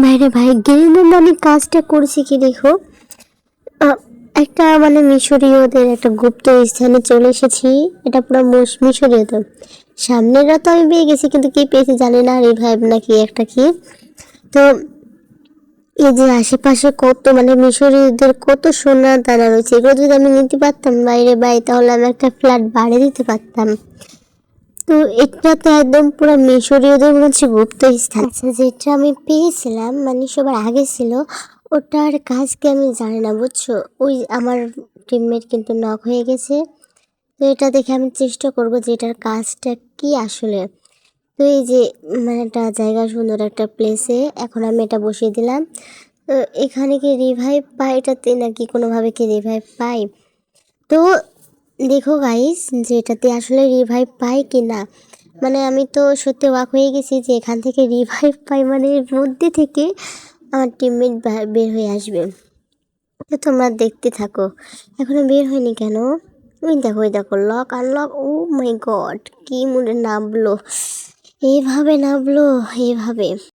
বাইরে ভাই গেরিনার আমি কাজটা করছি কি দেখো। একটা মানে মিশরীয়দের একটা গুপ্ত স্থানে চলে এসেছি। এটা পুরো মিশরীয়দের সামনেরা তো আমি পেয়ে গেছি, কিন্তু কি পেয়েছি জানি না, রিভাইভ নাকি একটা কি। তো এই যে আশেপাশে কত মানে মিশরীয়দের কত সোনা দানা রয়েছে, এগুলো যদি আমি নিতে পারতাম বাইরে বাই, তাহলে আমি একটা ফ্ল্যাট বাড়ি দিতে পারতাম। তো এটা তো একদম পুরো মিশরীয়দের মনে হচ্ছে গুপ্ত স্থান। আচ্ছা, যেটা আমি পেয়েছিলাম মানে সবার আগে ছিল, ওটার কাজ কি আমি জানি না বুঝছো। ওই আমার টিমমেট কিন্তু নক হয়ে গেছে। তো এটা দেখে আমি চেষ্টা করব যে এটার কাজটা কি আসলে। তো এই যে মানে একটা জায়গা, সুন্দর একটা প্লেসে এখন আমি এটা বসিয়ে দিলাম। তো এখানে কি রিভাইভ পাই এটাতে, নাকি কোনোভাবে কি রিভাইভ পাই? তো দেখো গাইস, যে এটাতে আসলে রিভাইভ পাই কি না। মানে আমি তো সত্যি অবাক হয়ে গেছি যে এখান থেকে রিভাইভ পাই, মানে এর মধ্যে থেকে আমার টিমমেট বের হয়ে আসবে। তো তোমরা দেখতে থাকো। এখনো বের হয়নি কেন? ওই দেখো লক আনলক। ও মাই গড, কি মুডে নামলো, এইভাবে নামলো এইভাবে।